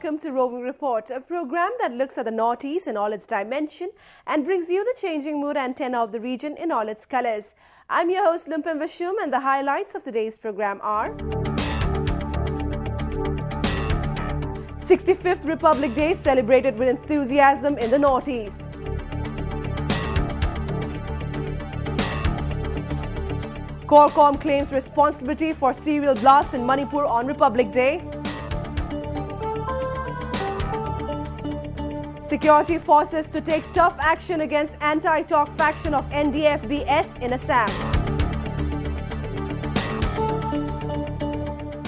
welcome to Roving Report, a program that looks at the Northeast in all its dimension and brings you the changing mood and tenor of the region in all its colors. I'm your host Lumpin Vishum, and the highlights of today's program are 65th Republic Day celebrated with enthusiasm in the Northeast. Qualcomm claims responsibility for serial blasts in Manipur on Republic Day. Security forces to take tough action against anti-talk faction of NDFBS in Assam.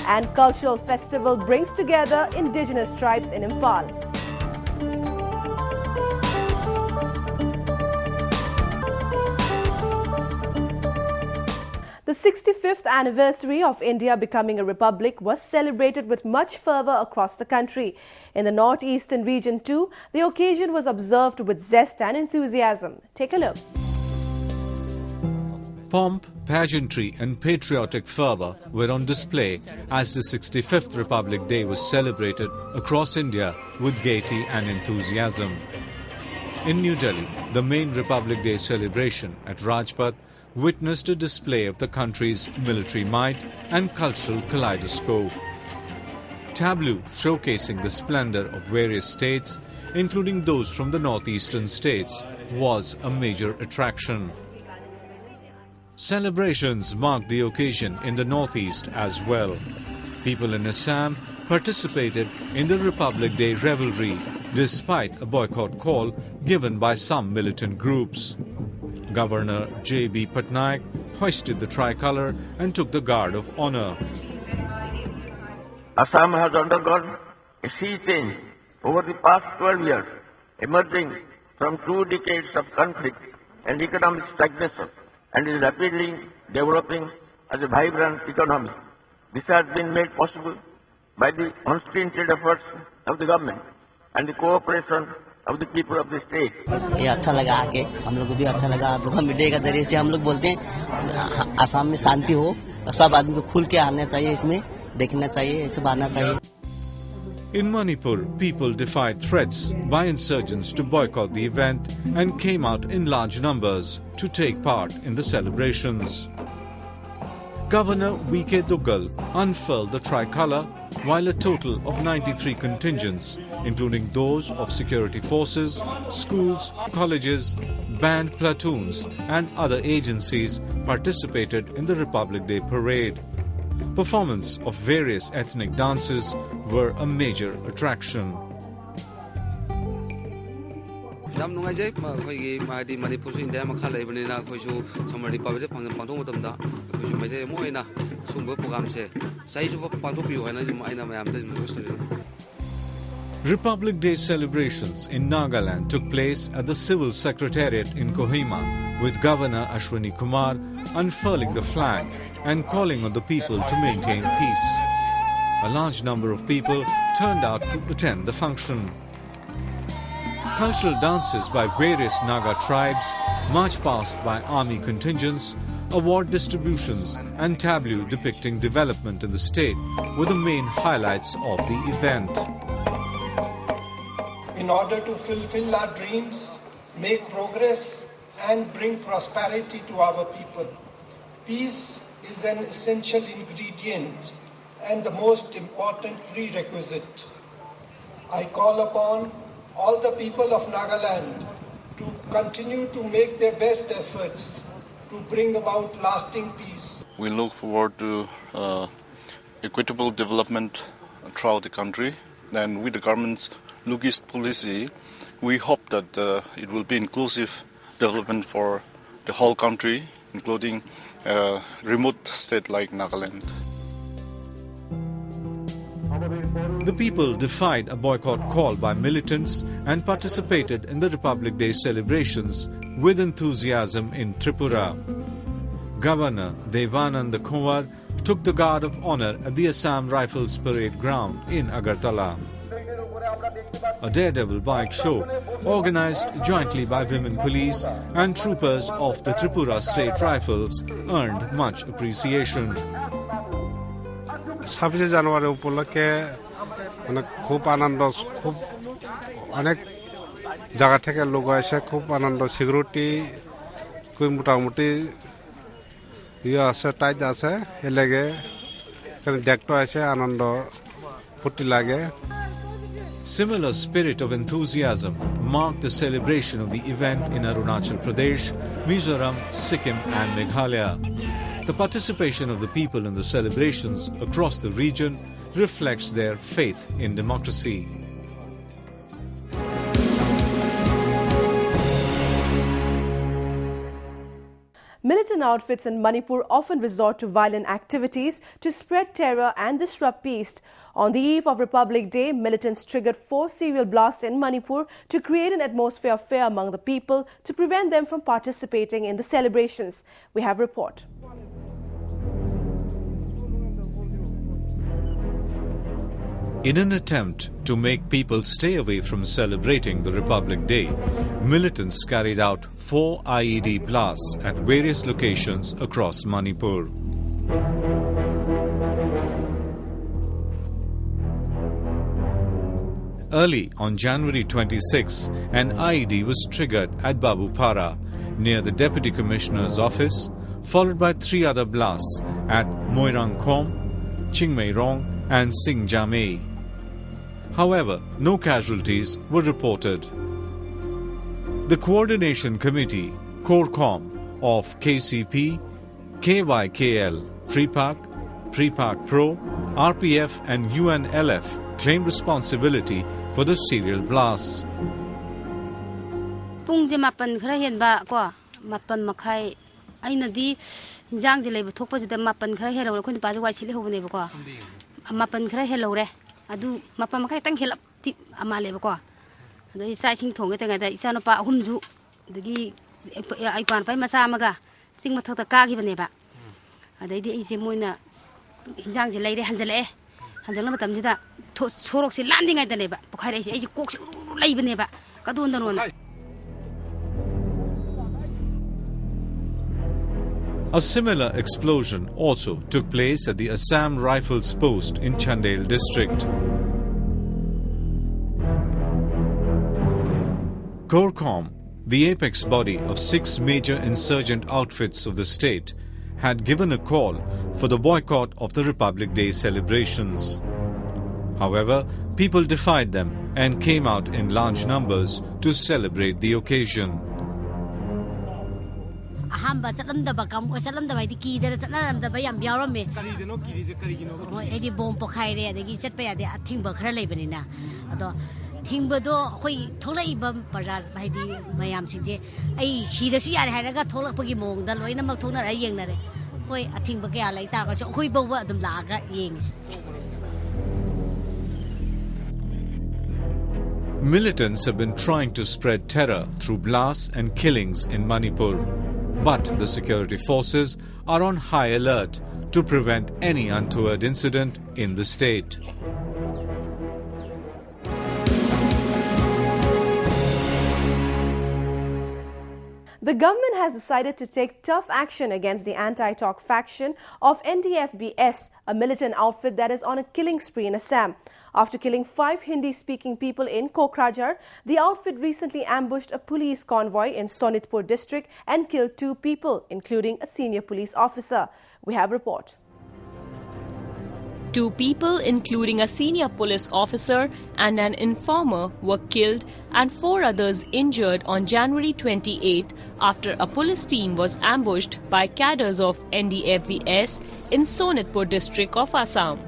And cultural festival brings together indigenous tribes in Imphal. The 65th anniversary of India becoming a republic was celebrated with much fervour across the country. In the northeastern region too, the occasion was observed with zest and enthusiasm. Take a look. Pomp, pageantry and patriotic fervour were on display as the 65th Republic Day was celebrated across India with gaiety and enthusiasm. In New Delhi, the main Republic Day celebration at Rajpath witnessed a display of the country's military might and cultural kaleidoscope. Tableau showcasing the splendour of various states, including those from the northeastern states, was a major attraction. Celebrations marked the occasion in the northeast as well. People in Assam participated in the Republic Day revelry despite a boycott call given by some militant groups. Governor J.B. Patnaik hoisted the tricolour and took the guard of honour. Assam has undergone a sea change over the past 12 years, emerging from 2 decades of conflict and economic stagnation, and is rapidly developing as a vibrant economy. This has been made possible by the unstinted efforts of the government and the cooperation of the people of the state. ये अच्छा लगा आके, हम लोग को भी अच्छा लगा। आप लोग मीडिया के जरिए से हम लोग बोलते हैं आसाम में शांति हो, सब आदमी को खुल के आना चाहिए, इसमें देखना चाहिए, ऐसे आना चाहिए। In Manipur, people defied threats by insurgents to boycott the event and came out in large numbers to take part in the celebrations. Governor V.K. Duggal unfurled the tricolour while a total of 93 contingents, including those of security forces, schools, colleges, band platoons and other agencies, participated in the Republic Day parade. Performance of various ethnic dances were a major attraction. ꯌꯥꯝ ꯅꯨꯡꯉꯥꯏꯖꯩ ꯑꯩꯈꯣꯏꯒꯤ ꯃꯥꯗꯤ ꯃꯅꯤꯄꯨꯔꯁꯨ India ꯃꯈꯥ ꯂꯩꯕꯅꯤꯅ ꯑꯩꯈꯣꯏꯁꯨ summer republic ꯄꯥꯡꯊꯣꯛꯄ ꯃꯇꯝꯗ ꯑꯩꯈꯣꯏꯁꯨ ꯃꯩꯇꯩ ꯑꯃ ꯑꯣꯏꯅ ꯁꯨꯝꯕ ꯄ꯭ꯔꯣꯒ꯭ꯔꯥꯝꯁꯦ ꯆꯍꯤ ꯆꯨꯞꯄ ꯄꯥꯡꯊꯣꯛꯄꯤꯌꯨ ꯍꯥꯏꯅ ꯑꯩꯅ ꯃꯌꯥꯝꯗ ꯔꯤꯀ꯭ꯋꯦꯁ ꯇꯧꯖꯔꯤ. Republic Day celebrations in Nagaland took place at the Civil Secretariat in Kohima, with Governor Ashwini Kumar unfurling the flag and calling on the people to maintain peace. A large number of people turned out to attend the function. Cultural dances by various Naga tribes, march past by army contingents, award distributions and tableau depicting development in the state were the main highlights of the event. In order to fulfill our dreams, make progress and bring prosperity to our people, peace is an essential ingredient and the most important prerequisite. I call upon all the people of Nagaland to continue to make their best efforts to bring about lasting peace. We look forward to equitable development throughout the country, and with the government's look-east policy, we hope that it will be inclusive development for the whole country, including a remote state like Nagaland. The people defied a boycott call by militants and participated in the Republic Day celebrations with enthusiasm in Tripura. Governor Devanand Kumar took the guard of honour at the Assam Rifles Parade Ground in Agartala. A daredevil bike show organised jointly by women police and troopers of the Tripura State Rifles earned much appreciation. 26 জানুয়ারি উপলক্ষে মানে খুব আনন্দ খুব অনেক জায়গা থেকে লোক আসে খুব আনন্দ সিকিউরিটি কই মোটামুটি ইয়ে আছে টাইট আছে এলাগে দেখতে আসে আনন্দ ফুর্তি লাগে Similar spirit of enthusiasm marked the celebration of the event in Arunachal Pradesh, Mizoram, Sikkim and Meghalaya. The participation of the people in the celebrations across the region reflects their faith in democracy. Militant outfits in Manipur often resort to violent activities to spread terror and disrupt peace. On the eve of Republic Day, militants triggered 4 serial blasts in Manipur to create an atmosphere of fear among the people to prevent them from participating in the celebrations. We have a report. In an attempt to make people stay away from celebrating the Republic Day, militants carried out 4 IED blasts at various locations across Manipur. Early on January 26, an IED was triggered at Babupara, near the Deputy Commissioner's office, followed by 3 other blasts at Moirangkhom, Chingmeirong and Singjamei. However, no casualties were reported. The Coordination Committee, CORCOM, of KCP, KYKL, PREPAC, PREPAC Pro, RPF and UNLF claimed responsibility for the serial blasts. Pungje mapan khara henba ko mapan makhai aina di jang je leibu thokpa jida mapan khara hero khoi pa wai sile hobune ba ko mapan khara helo re adu mapan makhai tang helap ti ama le ba ko adu sai sing thong ga tanga da isa no pa humju dagi ai pan fai ma sa maga sing mathak ta ka gi bane ba adai di ai je moina jang je leire hanjale hanjal matam jida sorok si landing ai da ne ba pokhai ai je kok si lei bane ba ka don da ron. A similar explosion also took place at the Assam Rifles Post in Chandel district. CORCOM, the apex body of 6 major insurgent outfits of the state, had given a call for the boycott of the Republic Day celebrations. However, people defied them and came out in large numbers to celebrate the occasion. Hamba salam da bakam o salam da bai di ki da salam da bai yam biaram me kari deno o edi bom pokhai re adagi chat pa ya de athing ba khara lei bani na ado thing ba do hoi tholai ba parja bai di mayam sing je ai si da su ya hai ra ga tholak pa gi mong da loi na mak thona ra yeng na re hoi athing ba kya lai ta ga so hoi ba ba dum la ga yeng. Militants have been trying to spread terror through blasts and killings in Manipur. But the security forces are on high alert to prevent any untoward incident in the state. The government has decided to take tough action against the anti-talk faction of NDFBS, a militant outfit that is on a killing spree in Assam. After killing 5 Hindi-speaking people in Kokrajhar, the outfit recently ambushed a police convoy in Sonitpur district and killed 2 people, including a senior police officer. We have a report. 2 people, including a senior police officer and an informer, were killed and 4 others injured on January 28th after a police team was ambushed by cadres of NDFBS in Sonitpur district of Assam.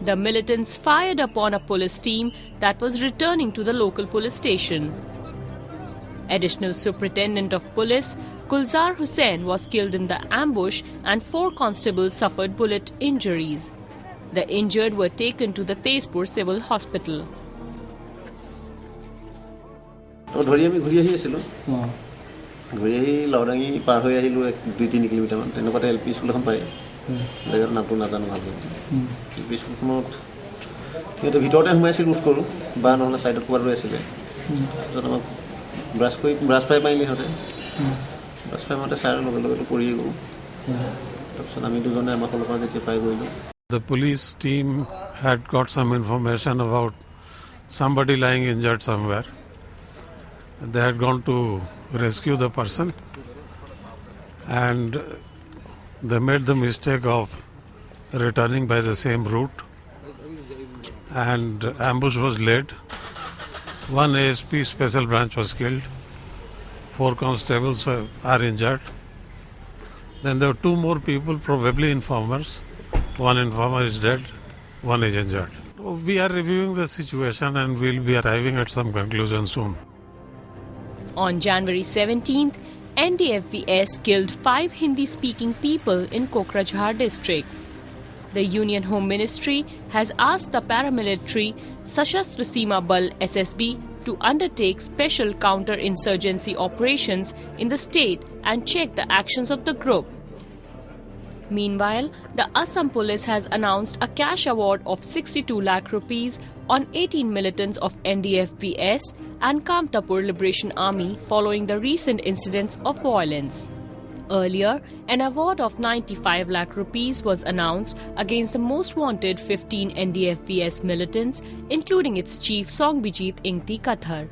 The militants fired upon a police team that was returning to the local police station. Additional Superintendent of Police Gulzar Hussain was killed in the ambush and 4 constables suffered bullet injuries. The injured were taken to the Tezpur Civil Hospital. Brass fry মাৰিলে সিহঁতে brass fry মাৰোঁতে চাইৰ লগে লগে পৰি গ'ল তাৰপিছত আমি দুজনে আমাৰ ফালৰ পৰা যেতিয়া ফ্ৰাই কৰিলোঁ The police team had got some information about somebody lying injured somewhere. They had gone to rescue the person and they made the mistake of returning by the same route and ambush was laid. One ASP special branch was killed. 4 constables are injured. Then there were 2 more people, probably informers. 1 informer is dead, 1 is injured. We are reviewing the situation and we'll be arriving at some conclusion soon. On January 17th, NDFBS killed 5 Hindi-speaking people in Kokrajhar district. The Union Home Ministry has asked the paramilitary Sashastra Seema Bal SSB to undertake special counter-insurgency operations in the state and check the actions of the group. Meanwhile, the Assam police has announced a cash award of 62 lakh rupees on 18 militants of NDFBS and Kamtapur Liberation Army following the recent incidents of violence. Earlier, an award of 95 lakh rupees was announced against the most wanted 15 NDFBS militants, including its chief Songbijit Ingti Kathar.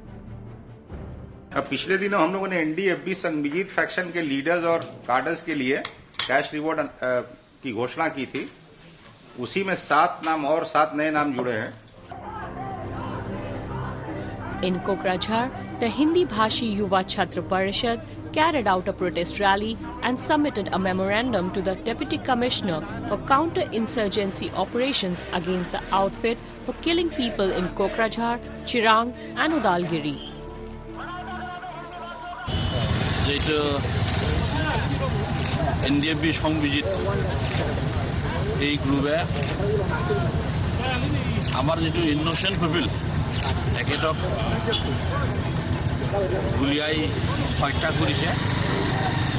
पिछले दिनों हम लोगों ने NDFB संगबीजीत faction के leaders और cadres के लिए cash reward की घोषणा की थी. उसी में 7 नाम और 7 नए नाम जुड़े हैं. In Kokrajhar, the Hindi Bhashi Yuva Chhatra Parishad carried out a protest rally and submitted a memorandum to the Deputy Commissioner for counter-insurgency operations against the outfit for killing people in Kokrajhar, Chirang and Udalgiri. NDFB সংবিজিত এই গ্রুপে আমার যেটো innocent people একেটক গুলিয়াই হত্যা করেছে.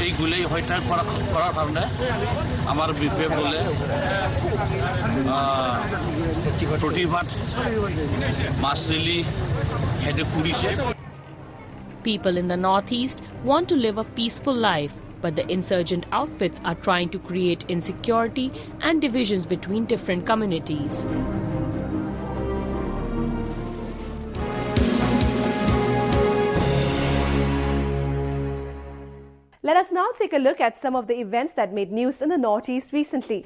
এই গুলিয়াই হত্যা করার কারণে আমার বিপে বলে প্রতিবাদ মাসলি হেডে করেছে. People in the northeast want to live a peaceful life, but the insurgent outfits are trying to create insecurity and divisions between different communities. Let us now take a look at some of the events that made news in the Northeast recently.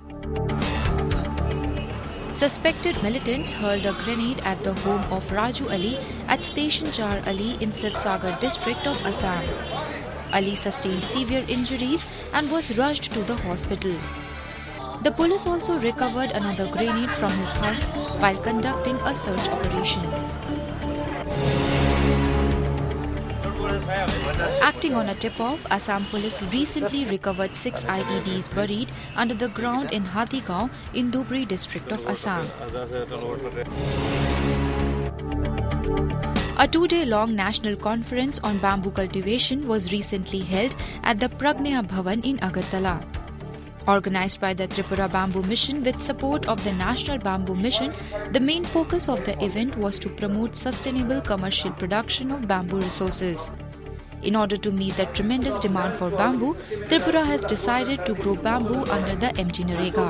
Suspected militants hurled a grenade at the home of Raju Ali at Station Jar Ali in Sivsagar district of Assam. Ali sustained severe injuries and was rushed to the hospital. The police also recovered another grenade from his house while conducting a search operation. Acting on a tip-off, Assam police recently recovered 6 IEDs buried under the ground in Hathigaon in Dhubri district of Assam. A 2-day-long national conference on bamboo cultivation was recently held at the Pragnya Bhavan in Agartala. Organized by the Tripura Bamboo Mission with support of the National Bamboo Mission, the main focus of the event was to promote sustainable commercial production of bamboo resources. In order to meet the tremendous demand for bamboo, Tripura has decided to grow bamboo under the MG Narega.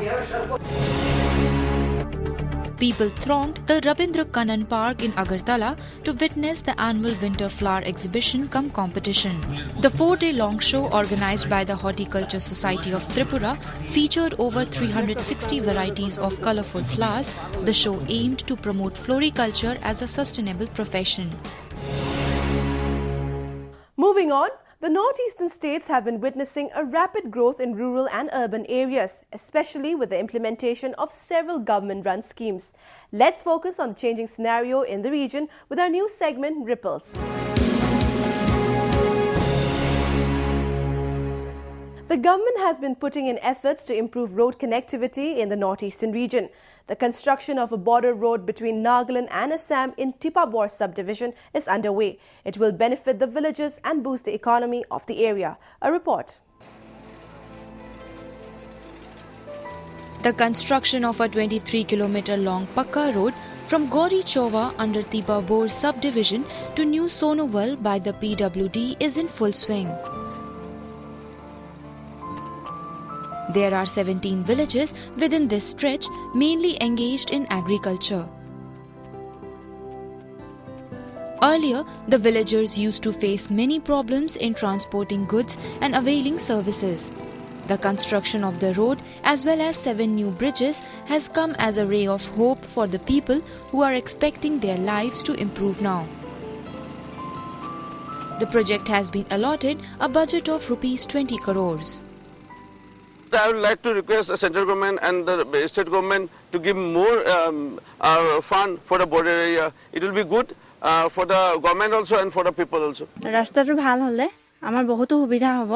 People thronged the Rabindra Kannan Park in Agartala to witness the annual winter flower exhibition cum competition. The 4-day-long show organized by the Horticulture Society of Tripura featured over 360 varieties of colorful flowers. The show aimed to promote floriculture as a sustainable profession. Moving on, the northeastern states have been witnessing a rapid growth in rural and urban areas, especially with the implementation of several government-run schemes. Let's focus on the changing scenario in the region with our new segment, Ripples. The government has been putting in efforts to improve road connectivity in the northeastern region. The construction of a border road between Nagaland and Assam in Tipabor subdivision is underway. It will benefit the villagers and boost the economy of the area. A report. The construction of a 23-kilometer-long Pakka road from Gauri Chova under Tipabor subdivision to New Sonoval by the PWD is in full swing. There are 17 villages within this stretch, mainly engaged in agriculture. Earlier, the villagers used to face many problems in transporting goods and availing services. The construction of the road as well as 7 new bridges has come as a ray of hope for the people who are expecting their lives to improve now. The project has been allotted a budget of Rs 20 crores. I would like to request the central government and the state government to give more fund for the border area. It will be good for the government also and for the people also. ৰাস্তাটো ভাল হলে আমাৰ বহুতো সুবিধা হ'ব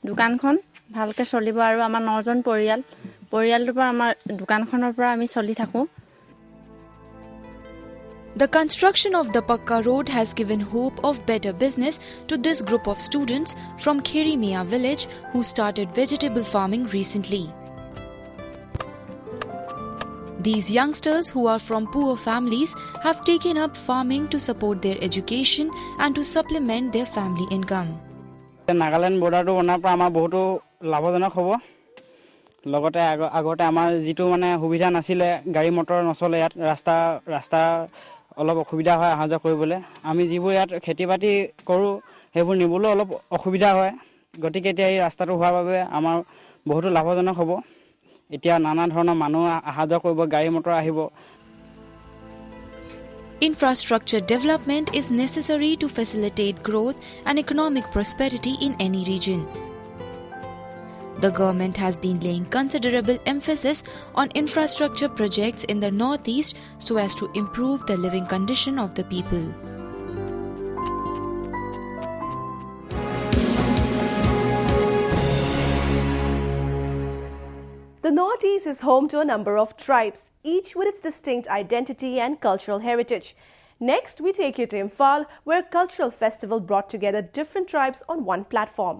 দোকানখন ভালকে চলিব আৰু আমাৰ 9 জন পৰিয়ালটোৰ পৰা আমাৰ দোকানখনৰ পৰা আমি চলি থাকো The construction of the Pakka road has given hope of better business to this group of students from Kheri Mia village who started vegetable farming recently. These youngsters who are from poor families have taken up farming to support their education and to supplement their family income. Nagaland border to onar pra amar bohuto labhojonak hobo logote agote amar jitu mane subidha nasile gari motor nosole yat rasta অলপ অসুবিধা হয় আহাজা কৰিবলে আমি যিবোৰ ইয়াত খেতি বাতি কৰো হেবোৰ নিবলে অলপ অসুবিধা হয় গতিকে এতিয়া এই ৰাস্তাটো হোৱাৰ বাবে আমাৰ বহুত লাভজনক হ'ব এতিয়া নানা ধৰণৰ মানুহ আহাজা কৰিব গাড়ী মটৰ আহিব Infrastructure development is necessary to facilitate growth and economic prosperity in any region. The government has been laying considerable emphasis on infrastructure projects in the northeast so as to improve the living condition of the people. The Northeast is home to a number of tribes, each with its distinct identity and cultural heritage. Next, we take you to Imphal, where a cultural festival brought together different tribes on one platform.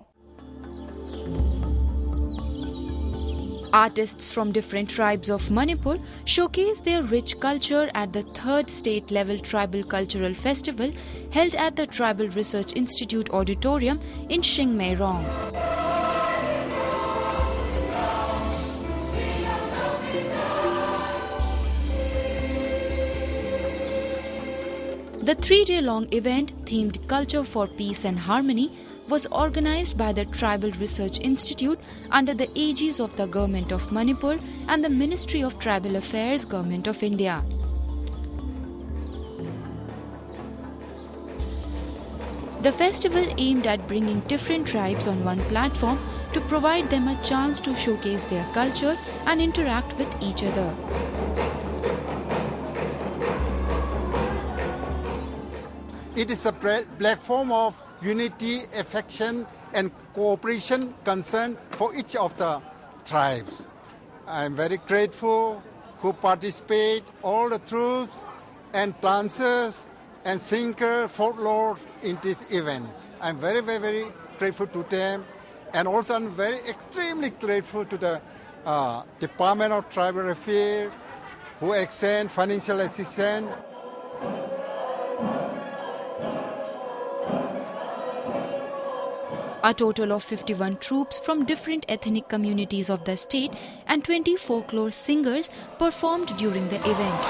Artists from different tribes of Manipur showcase their rich culture at the 3rd state-level Tribal Cultural Festival held at the Tribal Research Institute Auditorium in Shingmairong. The 3-day-long event, themed Culture for Peace and Harmony, was organized by the Tribal Research Institute under the aegis of the Government of Manipur and the Ministry of Tribal Affairs, Government of India. The festival aimed at bringing different tribes on one platform to provide them a chance to showcase their culture and interact with each other. It is a platform of unity, affection and cooperation concern for each of the tribes. I am very grateful who participate, all the troops and dancers and singers, folklore in these events. I am very, very, very grateful to them, and also I'm very extremely grateful to the Department of Tribal Affairs who extend financial assistance. A total of 51 troops from different ethnic communities of the state and 20 folklore singers performed during the event.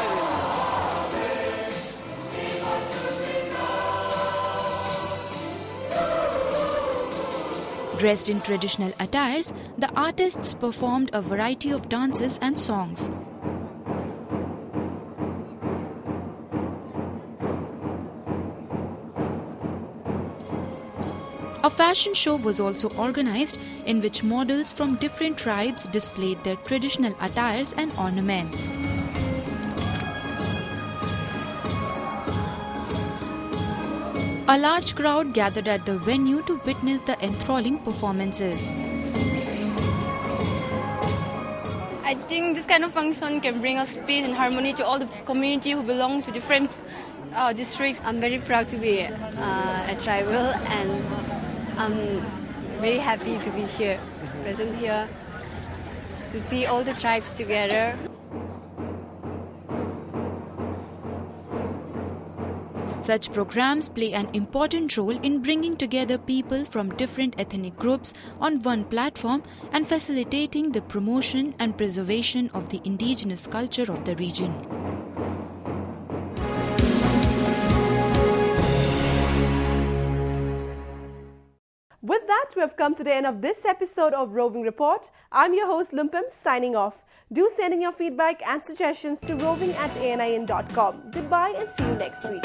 Dressed in traditional attires, the artists performed a variety of dances and songs. A fashion show was also organized in which models from different tribes displayed their traditional attires and ornaments. A large crowd gathered at the venue to witness the enthralling performances. I think this kind of function can bring us peace and harmony to all the community who belong to different districts. I'm very proud to be a tribal, and I'm very happy to be here, present here, to see all the tribes together. Such programs play an important role in bringing together people from different ethnic groups on one platform and facilitating the promotion and preservation of the indigenous culture of the region. With that, we have come to the end of this episode of Roving Report. I'm your host, Lumpim, signing off. Do send in your feedback and suggestions to roving@anin.com. Goodbye and see you next week.